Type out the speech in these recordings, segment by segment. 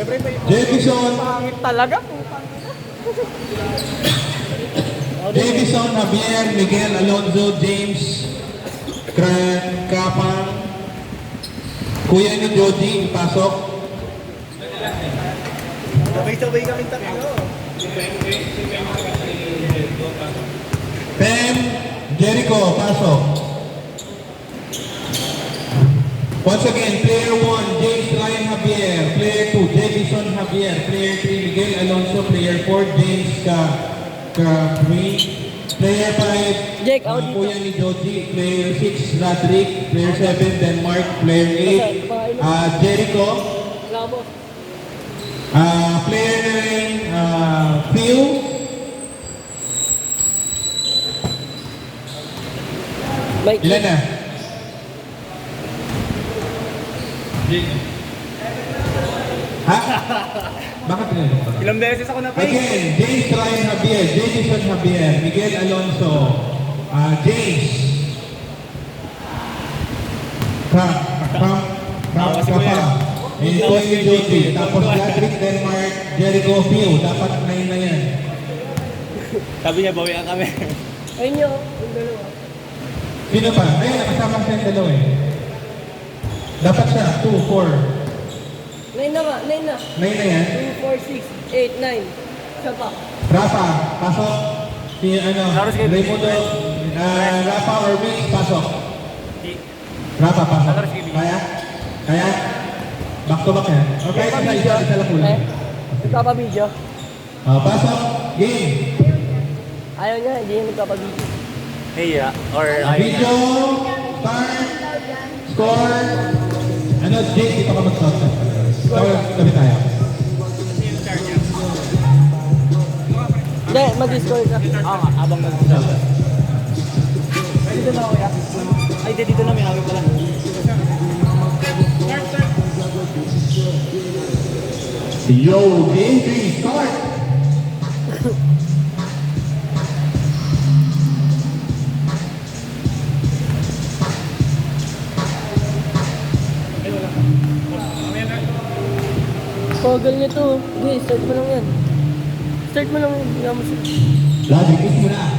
Jefferson. Pangit talaga. Jefferson, Javier, Miguel, Alonzo, James, Kapang, Kuya ni Joji, pasok. Sabay-sabay kami tatlo. Pem, Jericho, pasok. Once again, player 1, James Ryan Javier. Player 2, Jefferson Javier. Player 3, Miguel Alonso. Player 4, James Capri. Player 5, Jake, out dito. Kuya ni Joji. Player 6, Rodrick. Player 7, Denmark. Player 8, Jericho. Labo. Player 9, Phil. Mike. Ilan na? Ha? Bakit pinanong ka? Ilang beses ako na-pay. Again, James Ryan Javier, Jason Javier, Miguel Alonso, James. Anthony Joji, tapos Patrick Denmark, Jericho Phil, dapat 9 na yan. Sabi niya, bawian kami. Ayun nyo, yung dalawa. Sino pa? Ayun, nakasama siya yung dalawa eh. Dapat siya, 2, 4. 9 na nga, 9 na. 9 na yan. 2, 4, 6, 8, 9. Isa pa. Rafa, pasok. Si Raimundo, Rafa or Vince, pasok. Rafa, pasok. Kaya? Kaya? Back to back yan. Okay, isa lang kulang. Nagpapabidyo. Pasok. Game. Ayaw niya, hindi niya nagpapabidyo. Hey, or Video. Start. Score. Ano, Jake, dito ka mag-start. Score, tabi tayo. Hindi, mag-score ka. nga, abang nag-start. Dito na ako, ya. Ay, dito na, may hawin pala. Yo, game 3, start! Pogal niya to. Okay, start mo lang yan. Start mo lang yan. Hindi mo siya. Logic, kiss mo na.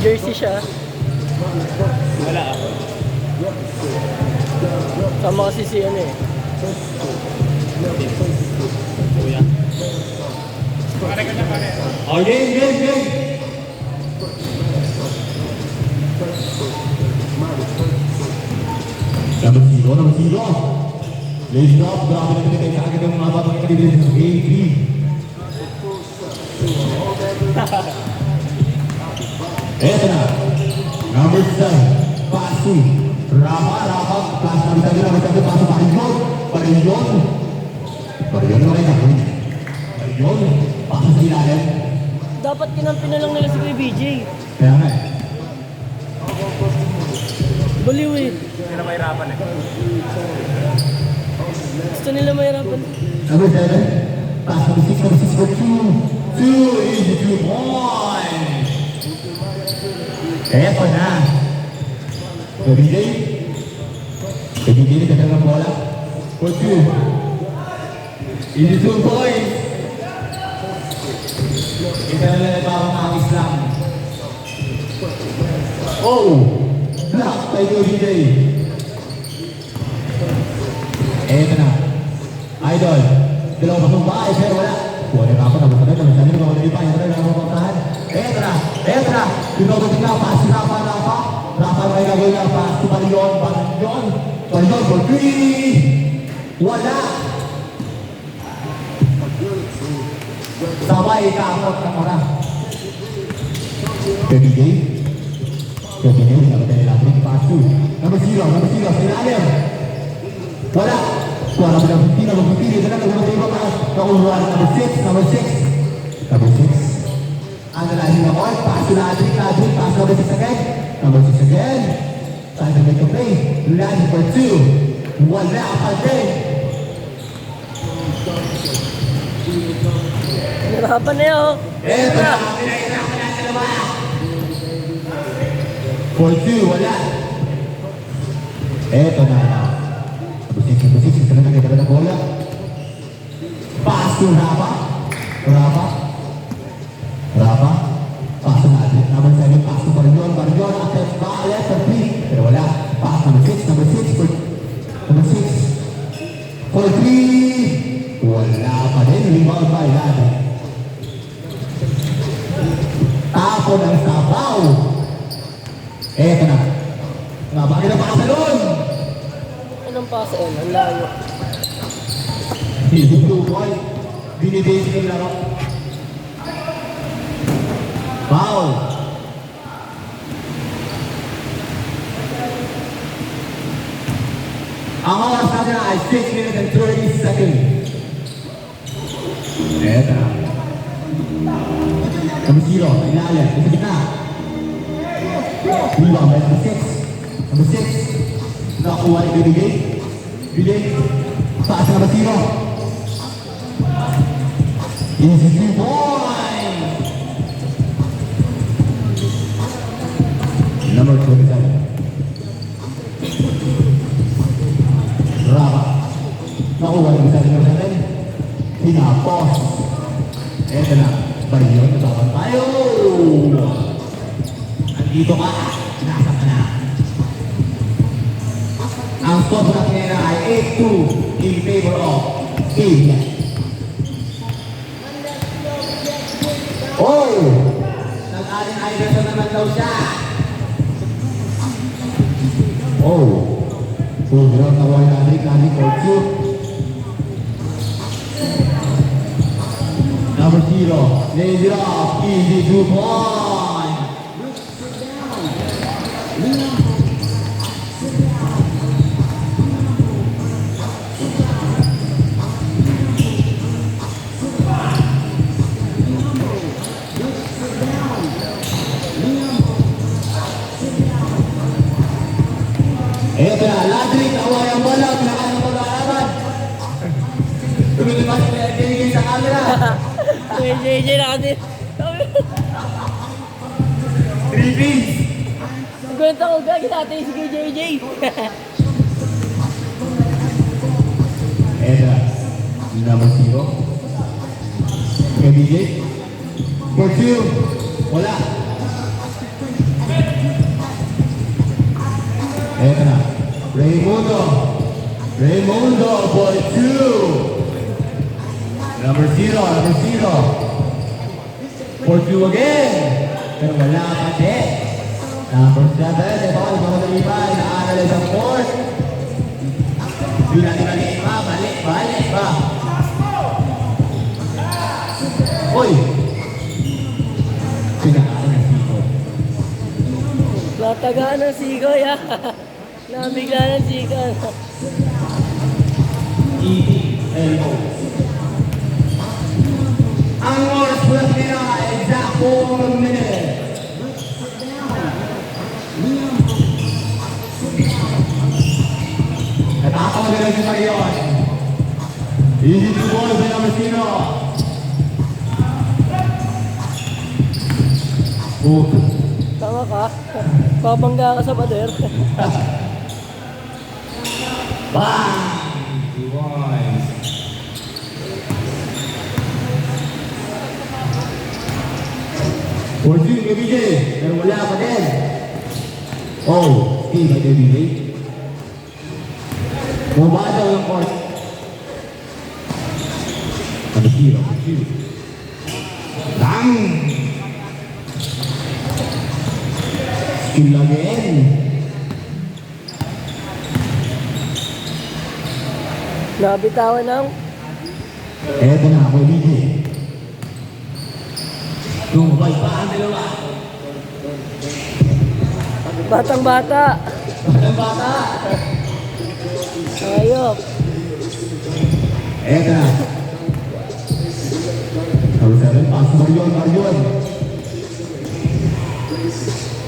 Jersey siya. Wala ako. Sama kasi si ano eh. Kuya. Oh, game! Number 0. Ladies up, grabe na pinagay sa agad ng mga batang kalibre sa game 3. Eto na. Number 7, Pasi. Rafa, pass na bisa nila, pass na Pariyon. Pariyon na rin ako. Pariyon, pass sa ilalim. Dapat kinampi na lang nila si Kuya BJ. Kaya nga eh. Baliw eh. Hindi na mahirapan eh. Gusto nila mahirapan. Number 7, pass number 6 for 2. 2 is the 2 point. Eto na. KBJ. KBJ na kaya ng bola. For 2. Is the 2 points. Ito na lang ito ang mga Islam. Oh! Block by KBJ. Eto na. Idol. Dalawa pa itong bahay pero wala. Wala na ako na basta na. Sabi ko wala pa. Ito na lang ako pagkahan. Eto na. Pinobot na. Pass Rafa. Rafa may gagawin na. Pass to Pariyon. Pariyon for 3. Wala. Sabay kaamot ng oras. KBJ. Sabi tayo natin. Pass 2. Number 0. Sa ilalim. Wala. Wala mo ng 15. Ito na nagmatayo pa. Nakuha number 6. Number 6. Analyzing the ball. Pass to Rodrick. Pass number 6 again. Number 6 again. Time to make a play. Land for 2. Wala pa din. Nahirapan na yun. Eto na. For 2, wala. Eto na. Number 6, talaga na bola. Pass to Rafa. Rafa. Pass natin. Number 7, pass to Barjon. Attempt ba? Left for 3. Pero wala. Pass number 6 for 3. Wala pa din. Rebound by Lado. Tapo ng sabaw. Eto na. Bakit na pasalon? Anong pasa yun? Ang layo. Easy blue boy. Binibase yung laro. Foul. Ang oras natin ay 6 minutes and 30 seconds. Eto na. Number 0, ilalim. Sa gitna. Rebound by number 6. Number 6. Nakakuha ni Billy. Taas na number 0. Easy 3 points. Number 27. Rafa. Nakuha ni number 7. Pinapos. Eto na. Baryon, natapan tayo. Andito ka. Nasa ka na. Ang score sa kanina ay 8-2 in favor of Kenya. Oh! Nag-alin-Iverson naman daw siya. Oh! Ground na wala natin for 2. Number 0, lays it off, easy 2 points. Eto na, Ladrik, away ang bola, pinakain ang pag-aaraman. Tumilipas na yung sa camera. JJ natin. 3 pins. Kwenta ko gagi natin si JJ. Eto na, number 0. KBJ. For 2, wala. Eto na, Raymundo for 2. Number 0. For 2 again. Pero wala pa din. Number 7. Ito ay mga nalibay. Naaral sa 4th. Binalik pa. Balik ba? Uy! Pinakain ang siko. Latagaan ng sigoy ha. Nabigla ng sigoy. ELO. Ang oras po natin nila ay exact 4 minutes. Natapang nila si Marion. Easy to ball sa number 0. Tama ka. Papangga ka sa pader. Bang! Fortune, KBJ. Pero wala pa din. Oh, stay by KBJ. Bumaba daw yung court. Number 0. Bang! Skill again. Nabitawan ng Eto na ako, KBJ. Lumabay pa ang dalawa. batang-bata. Batang-bata. Ayop. Eto na. Number 7, pass Marion.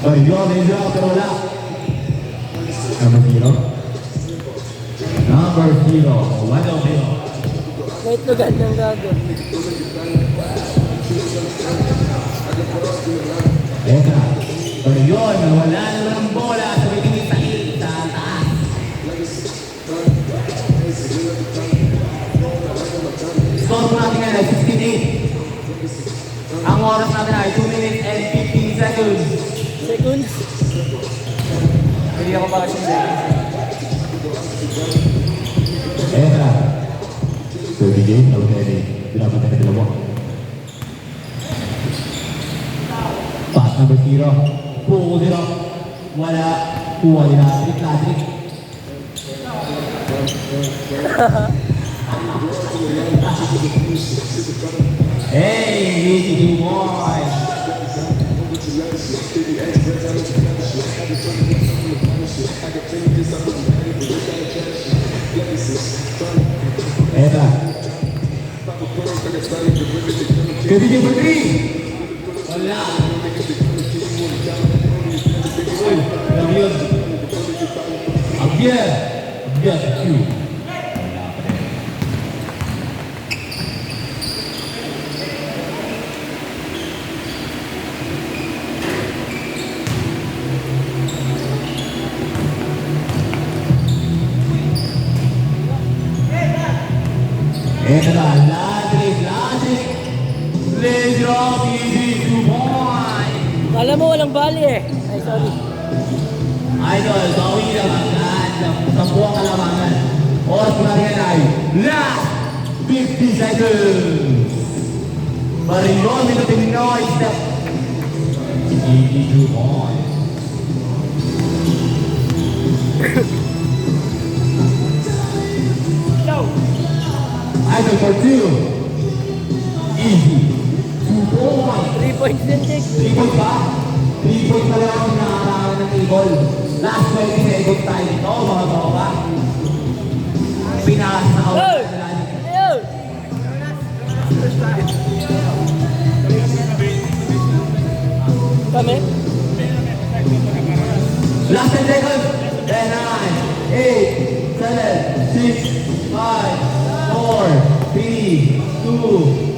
Medyo, pero wala. Number 0. Wala kayo. May tugan ng gago. Eto na. Marion, wala na lang Hindi ako para siya seconds. Ayan na. 30 game, already. Binabatay ka dalawa. Pass number 0. Pull 0. Wala. Kuha nila. Trick. Hey, easy boy. Ayan na. Kebigyan Putri. Wala. Uy, lang yun. Agyan. Q. Ito na, Ladrick. Let's drop easy 2 points. Alam mo, walang bali eh. Ay, sorry. Idol, bawi na agad sa buwang kalamangan. Oras ko na rin ay last 50 seconds. Marilon, ito Pinoy step. 82 points. Idol for 2. Easy. 2 points. 3 points din, Jake. 3 points ba? 3 points pa lang ang nakakarangan ng Eagle. Last 20 seconds tayo dito, mga tropa. Pinakas na Hey! kawala sa lalim. Ayun! Kami? Last 10 seconds. 10, 9, 8, 7, 6, 5, 4, 3, 2,